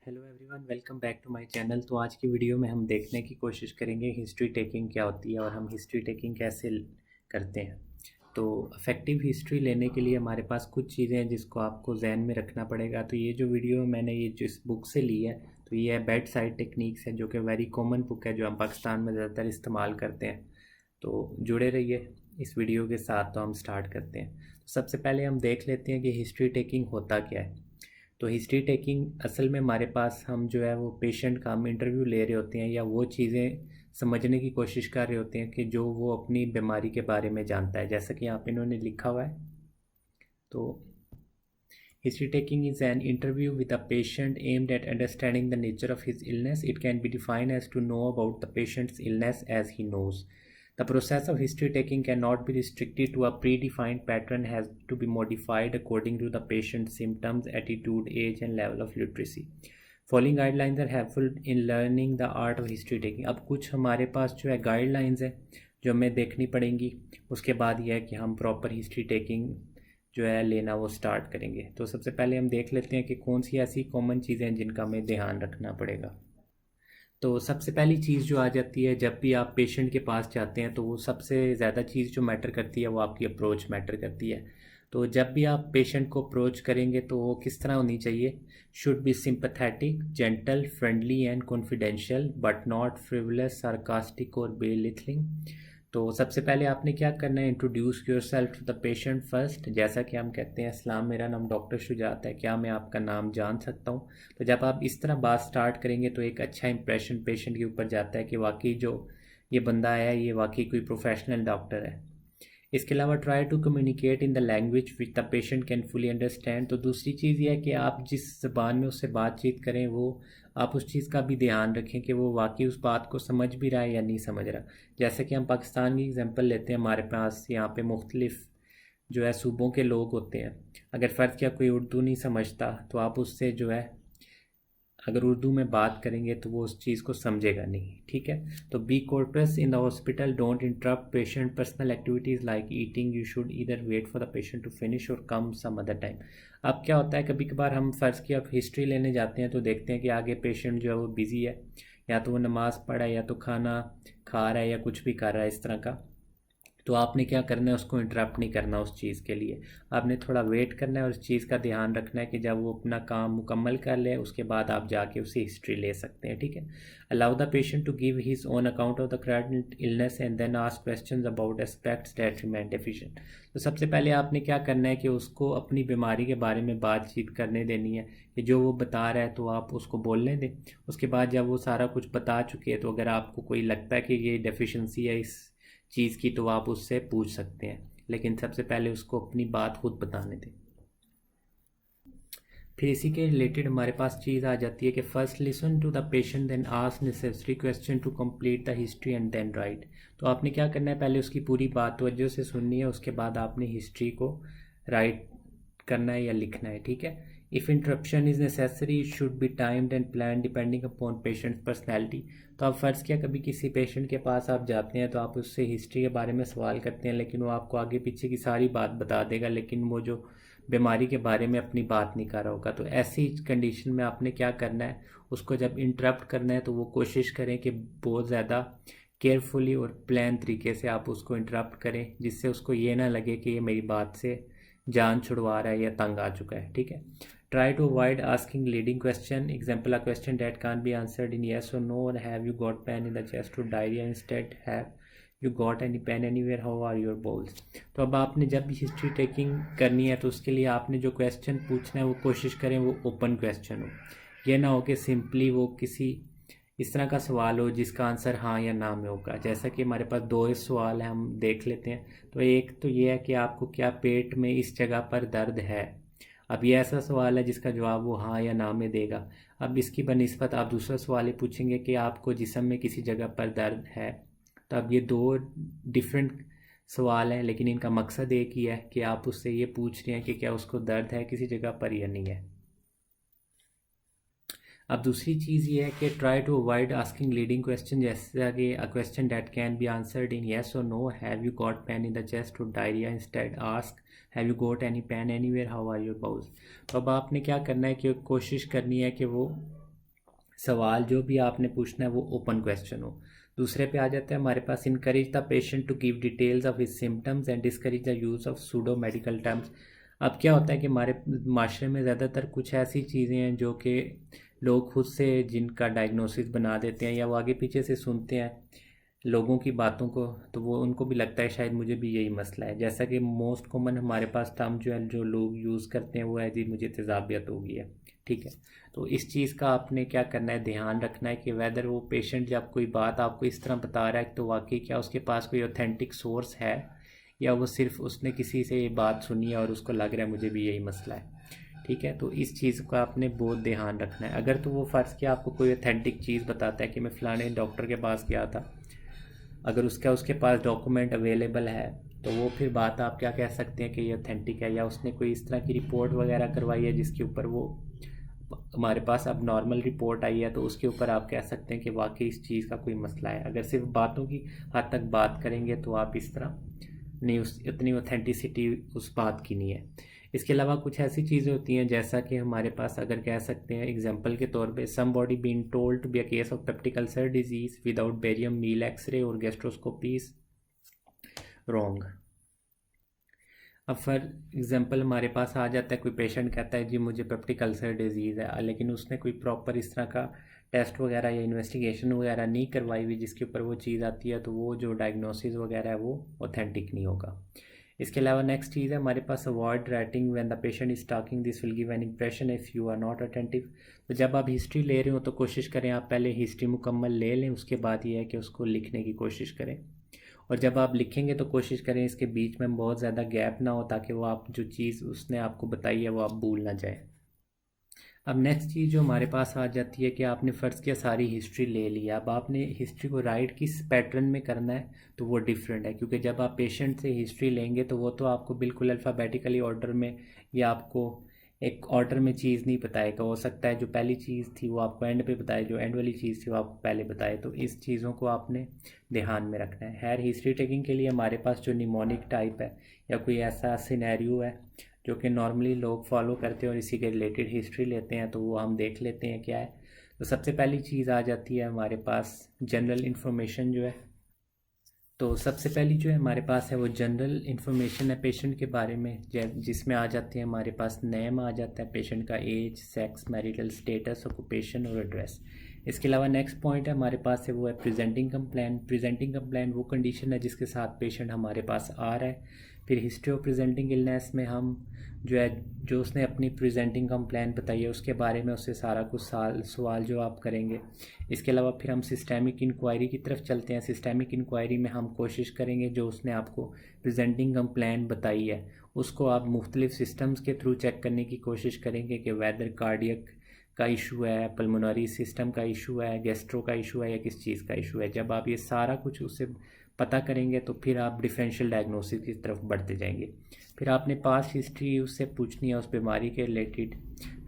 Hello everyone, welcome back to my channel. तो आज की वीडियो में हम देखने की कोशिश करेंगे हिस्ट्री टेकिंग क्या होती है और हम हिस्ट्री टेकिंग कैसे करते हैं। तो इफ़ेक्टिव हिस्ट्री लेने के लिए हमारे पास कुछ चीज़ें हैं जिसको आपको जहन में रखना पड़ेगा। तो ये जो वीडियो मैंने ये जिस बुक से ली है, तो ये है बेड साइड टेक्निक्स है, जो कि वेरी कॉमन बुक है जो हम पाकिस्तान में ज़्यादातर इस्तेमाल करते हैं। तो जुड़े रहिए इस वीडियो के साथ। तो हम स्टार्ट करते हैं। तो सबसे पहले हम देख लेते हैं कि हिस्ट्री टेकिंग होता क्या है। तो हिस्ट्री टेकिंग असल में हमारे पास हम जो है वो पेशेंट का हम इंटरव्यू ले रहे होते हैं या वो चीज़ें समझने की कोशिश कर रहे होते हैं कि जो वो अपनी बीमारी के बारे में जानता है। जैसा कि यहाँ पे इन्होंने लिखा हुआ है, तो history taking is an interview with a patient aimed at understanding the nature of his illness. It can be defined as to know about the patient's illness as he knows. The process of history taking cannot be restricted to a predefined pattern, has to be modified according to the patient's symptoms, attitude, age, and level of literacy. Following guidelines are helpful in learning the art of history taking. अब कुछ हमारे पास जो है guidelines है जो हमें देखनी पड़ेंगी। उसके बाद यह है कि हम प्रॉपर हिस्ट्री टेकिंग जो है लेना वो स्टार्ट करेंगे। तो सबसे पहले हम देख लेते हैं कि कौन सी ऐसी कॉमन चीज़ें हैं जिनका हमें ध्यान रखना पड़ेगा। तो सबसे पहली चीज़ जो आ जाती है, जब भी आप पेशेंट के पास जाते हैं तो वो सबसे ज़्यादा चीज़ जो मैटर करती है वो आपकी अप्रोच मैटर करती है। तो जब भी आप पेशेंट को अप्रोच करेंगे तो वो किस तरह होनी चाहिए। Should be sympathetic, gentle, friendly and confidential, but not frivolous, sarcastic और बेलिटलिंग। तो सबसे पहले आपने क्या करना है, introduce yourself to the patient first. जैसा कि हम कहते हैं, अस्सलाम, मेरा नाम डॉक्टर शुजात है, क्या मैं आपका नाम जान सकता हूँ। तो जब आप इस तरह बात स्टार्ट करेंगे तो एक अच्छा इंप्रेशन पेशेंट के ऊपर जाता है कि वाकई जो ये बंदा है ये वाकई कोई प्रोफेशनल डॉक्टर है। इसके अलावा try to communicate in the language which the patient can fully understand. तो दूसरी चीज़ ये है कि आप जिस ज़बान में उससे बातचीत करें वो आप उस चीज़ का भी ध्यान रखें कि वो वाकई उस बात को समझ भी रहा है या नहीं समझ रहा। जैसे कि हम पाकिस्तान की एग्जांपल लेते हैं, हमारे पास यहाँ पे मुख्तलिफ जो है सूबों के लोग होते हैं। अगर फ़र्ज़ किया कोई उर्दू नहीं समझता तो आप उससे जो है अगर उर्दू में बात करेंगे तो वो उस चीज़ को समझेगा नहीं। ठीक है। तो be courteous in the hospital, don't interrupt patient personal activities like eating, you should either wait for the patient to finish और कम सम अदर टाइम। अब क्या होता है, कभी कभार हम फ़र्ज़ किया हिस्ट्री लेने जाते हैं तो देखते हैं कि आगे पेशेंट जो है वो बिज़ी है, या तो वो नमाज़ पढ़ा है या तो खाना खा रहा है या कुछ भी कर रहा है इस तरह का। तो आपने क्या करना है, उसको इंटरप्ट नहीं करना उस चीज़ के लिए। आपने थोड़ा वेट करना है और उस चीज़ का ध्यान रखना है कि जब वो अपना काम मुकम्मल कर ले उसके बाद आप जाके उससे हिस्ट्री ले सकते हैं। ठीक है। Allow the patient to give his own account of the current illness and then ask questions about aspects that remain deficient. तो सबसे पहले आपने क्या करना है कि उसको अपनी बीमारी के बारे में बातचीत करने देनी है कि जो वो बता रहा है तो आप उसको बोलने दें। उसके बाद जब वो सारा कुछ बता चुके हैं तो अगर आपको कोई लगता है कि ये डेफिशिएंसी है इस चीज़ की तो आप उससे पूछ सकते हैं, लेकिन सबसे पहले उसको अपनी बात खुद बताने दें। फिर इसी के रिलेटेड हमारे पास चीज़ आ जाती है कि first listen to the patient then ask necessary question to complete the history and then write. तो आपने क्या करना है, पहले उसकी पूरी बात तवज्जो से सुननी है, उसके बाद आपने हिस्ट्री को राइट करना है या लिखना है। ठीक है। If interruption is necessary it should be timed and plan depending upon patient personality. तो आप फ़र्ज़ किया कभी किसी पेशेंट के पास आप जाते हैं तो आप उससे हिस्ट्री के बारे में सवाल करते हैं, लेकिन वो आपको आगे पीछे की सारी बात बता देगा, लेकिन वो जो बीमारी के बारे में अपनी बात नहीं कर रहा होगा। तो ऐसी कंडीशन में आपने क्या करना है, उसको जब इंटरप्ट करना है तो वो कोशिश करें कि बहुत ज़्यादा केयरफुली और प्लान तरीके से आप उसको इंटरप्ट करें, जिससे उसको ये ना लगे कि ये मेरी बात से जान छुड़वा रहा है या तंग आ चुका है। ठीक है। Try to avoid asking leading question. Example, a question that can be answered in yes or no, or have you got pain in the chest or diarrhoea, instead have you got any pain anywhere, how are your bowels. तो अब आपने जब भी history taking करनी है तो उसके लिए आपने जो क्वेश्चन पूछना है वो कोशिश करें वो ओपन क्वेश्चन हो। ये ना हो कि सिंपली वो किसी इस तरह का सवाल हो जिसका आंसर हाँ या ना में होगा। जैसा कि हमारे पास दो ही सवाल हैं, हम देख लेते हैं। तो एक तो ये है कि आपको क्या पेट में इस जगह पर दर्द है। अब ये ऐसा सवाल है जिसका जवाब वो हाँ या ना में देगा। अब इसकी बनिस्बत आप दूसरा सवाल ये पूछेंगे कि आपको जिस्म में किसी जगह पर दर्द है। तो अब ये दो डिफरेंट सवाल हैं, लेकिन इनका मकसद एक ही है कि आप उससे ये पूछ रहे हैं कि क्या उसको दर्द है किसी जगह पर या नहीं है। अब दूसरी चीज़ ये है कि try to avoid asking leading question, जैसा कि a question that can be answered in yes or no, have you got pain in the chest or diarrhoea, instead ask have you got any pain anywhere, how are your bowels. तो अब आपने क्या करना है कि कोशिश करनी है कि वो सवाल जो भी आपने पूछना है वो ओपन क्वेश्चन हो। दूसरे पे आ जाता है हमारे पास, encourage the patient to give details of his symptoms and discourage the use of pseudo medical terms. अब क्या होता है कि हमारे माशरे में ज़्यादातर कुछ ऐसी चीज़ें हैं जो कि लोग खुद से जिनका डायग्नोसिस बना देते हैं या वो आगे पीछे से सुनते हैं लोगों की बातों को, तो वो उनको भी लगता है शायद मुझे भी यही मसला है। जैसा कि मोस्ट कॉमन हमारे पास टर्म जो है जो लोग यूज़ करते हैं वो है जी मुझे तेज़ाबियत हो गई है, ठीक है। तो इस चीज़ का आपने क्या करना है, ध्यान रखना है कि वेदर वो पेशेंट जब कोई बात आपको इस तरह बता रहा है तो वाकई क्या उसके पास कोई ऑथेंटिक सोर्स है या वो सिर्फ उसने किसी से ये बात सुनी है और उसको लग रहा है मुझे भी यही मसला है, ठीक है। तो इस चीज़ का आपने बहुत ध्यान रखना है। अगर तो वो फ़र्ज़ किया आपको कोई ऑथेंटिक चीज़ बताता है कि मैं फ़लाने डॉक्टर के पास गया था, अगर उसके पास डॉक्यूमेंट अवेलेबल है तो वो फिर बात आप क्या कह सकते हैं कि ये ऑथेंटिक है, या उसने कोई इस तरह की रिपोर्ट वगैरह करवाई है जिसके ऊपर वो हमारे पास अब नॉर्मल रिपोर्ट आई है तो उसके ऊपर आप कह सकते हैं कि वाकई इस चीज़ का कोई मसला है। अगर सिर्फ बातों की हद तक बात करेंगे तो आप इस तरह नहीं, उस इतनी ऑथेंटिसिटी उस बात की नहीं है। इसके अलावा कुछ ऐसी चीज़ें होती हैं जैसा कि हमारे पास अगर कह सकते हैं एग्जांपल के तौर पे somebody being told to be a case of peptic ulcer disease without barium meal x-ray और गैस्ट्रोस्कोपी इज रॉन्ग। अब फॉर एग्जांपल हमारे पास आ जाता है कोई पेशेंट कहता है जी मुझे पेप्टिक अल्सर डिजीज़ है, लेकिन उसने कोई प्रॉपर इस तरह का टेस्ट वगैरह या इन्वेस्टिगेशन वगैरह नहीं करवाई हुई जिसके ऊपर वो चीज़ आती है, तो वो जो डायग्नोसिस वगैरह है वो ऑथेंटिक नहीं होगा। इसके अलावा नेक्स्ट चीज़ है हमारे पास, avoid writing when the patient is talking, this will give an impression if you are not attentive. तो जब आप हिस्ट्री ले रहे हो तो कोशिश करें आप पहले हिस्ट्री मुकम्मल ले लें, उसके बाद ये है कि उसको लिखने की कोशिश करें। और जब आप लिखेंगे तो कोशिश करें इसके बीच में बहुत ज़्यादा गैप ना हो ताकि वो आप जो चीज़ उसने आपको बताई है वो आप भूल ना जाए। अब नेक्स्ट चीज़ जो हमारे पास आ जाती है कि आपने फ़र्ज़ किया सारी हिस्ट्री ले ली, अब आपने हिस्ट्री को राइट किस पैटर्न में करना है तो वो डिफरेंट है, क्योंकि जब आप पेशेंट से हिस्ट्री लेंगे तो वो तो आपको बिल्कुल अल्फ़ाबेटिकली ऑर्डर में या आपको एक ऑर्डर में चीज़ नहीं बताएगा। हो सकता है जो पहली चीज़ थी वो आपको एंड पे बताए, जो एंड वाली चीज़ थी वो आपको पहले बताए। तो इस चीज़ों को आपने ध्यान में रखना है। खैर हिस्ट्री टेकिंग के लिए हमारे पास जो निमोनिक टाइप है या कोई ऐसा सिनेरियो है जो कि नॉर्मली लोग फॉलो करते हैं और इसी के रिलेटेड हिस्ट्री लेते हैं, तो वो हम देख लेते हैं क्या है। तो सबसे पहली चीज़ आ जाती है हमारे पास जनरल इन्फॉर्मेशन जो है। तो सबसे पहली जो है हमारे पास है वो जनरल इन्फॉर्मेशन है पेशेंट के बारे में, जिसमें आ जाती है हमारे पास नेम आ जाता है पेशेंट का, age, sex, marital status, occupation और एड्रेस। इसके अलावा नेक्स्ट पॉइंट है हमारे पास है वो है प्रेजेंटिंग कंप्लेन। प्रेजेंटिंग कंप्लेन वो कंडीशन है जिसके साथ पेशेंट हमारे पास आ रहा है। फिर हिस्ट्री ऑफ प्रेजेंटिंग इलनेस में हम जो है जो उसने अपनी प्रेजेंटिंग कंप्लेन बताई है उसके बारे में उससे सारा कुछ सवाल जवाब करेंगे। इसके अलावा फिर हम सिस्टेमिक इंक्वायरी की तरफ चलते हैं। सिस्टेमिक इंक्वायरी में हम कोशिश करेंगे जो उसने आपको प्रेजेंटिंग कंप्लेन बताई है उसको आप मुख्तलिफ सिस्टम्स के थ्रू चेक करने की कोशिश करेंगे कि वेदर कार्डियक का इशू है, पल्मोनरी सिस्टम का इशू है, गैस्ट्रो का इशू है या किस चीज़ का इशू है। जब आप ये सारा कुछ उससे पता करेंगे तो फिर आप डिफरेंशियल डायग्नोसिस की तरफ बढ़ते जाएंगे। फिर आपने पास्ट हिस्ट्री उससे पूछनी है उस बीमारी के रिलेटेड।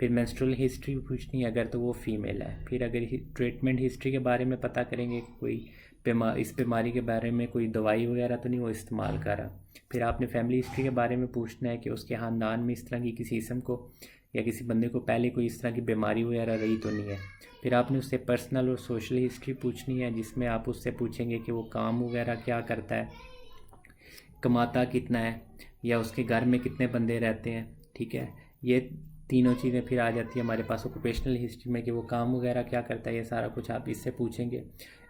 फिर मेंस्ट्रुअल हिस्ट्री पूछनी है अगर तो वो फीमेल है। फिर अगर ट्रीटमेंट हिस्ट्री के बारे में पता करेंगे कोई इस बीमारी के बारे में कोई दवाई वगैरह तो नहीं वो इस्तेमाल कर रहा। फिर आपने फैमिली हिस्ट्री के बारे में पूछना है कि उसके ख़ानदान में इस तरह की किसी किस्म को या किसी बंदे को पहले कोई इस तरह की बीमारी वगैरह रही तो नहीं है। फिर आपने उससे पर्सनल और सोशल हिस्ट्री पूछनी है जिसमें आप उससे पूछेंगे कि वो काम वगैरह क्या करता है, कमाता कितना है या उसके घर में कितने बंदे रहते हैं, ठीक है। ये तीनों चीज़ें फिर आ जाती है हमारे पास ऑक्यूपेशनल हिस्ट्री में कि वो काम वगैरह क्या करता है, ये सारा कुछ आप इससे पूछेंगे।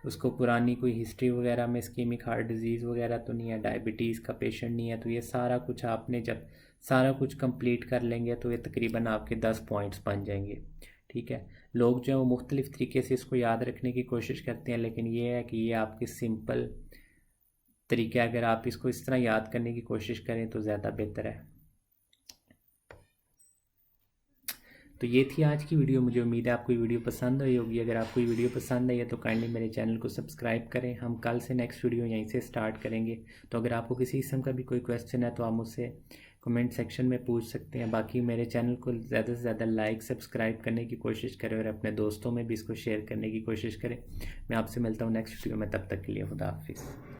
उसको पुरानी कोई हिस्ट्री वगैरह में इस्कीमिक हार्ट डिजीज़ वगैरह तो नहीं है, डायबिटीज़ का पेशेंट नहीं है। तो ये सारा कुछ आपने जब सारा कुछ कंप्लीट कर लेंगे तो ये तकरीबन आपके 10 पॉइंट्स बन जाएंगे, ठीक है। लोग जो है वो मुख्तलिफ़ तरीके से इसको याद रखने की कोशिश करते हैं, लेकिन ये है कि ये आपकी सिंपल तरीका है, अगर आप इसको इस तरह याद करने की कोशिश करें तो ज़्यादा बेहतर है। तो ये थी आज की वीडियो। मुझे उम्मीद है आपको ये वीडियो पसंद आई होगी। अगर आपको ये वीडियो पसंद आई है तो काइंडली मेरे चैनल को सब्सक्राइब करें। हम कल से नेक्स्ट वीडियो यहीं से स्टार्ट करेंगे। तो अगर आपको किसी किस्म का भी कोई क्वेश्चन है तो आप मुझसे कमेंट सेक्शन में पूछ सकते हैं। बाकी मेरे चैनल को ज़्यादा से ज़्यादा लाइक सब्सक्राइब करने की कोशिश करें और अपने दोस्तों में भी इसको शेयर करने की कोशिश करें। मैं आपसे मिलता हूँ नेक्स्ट वीडियो में, तब तक के लिए खुदा हाफिज़।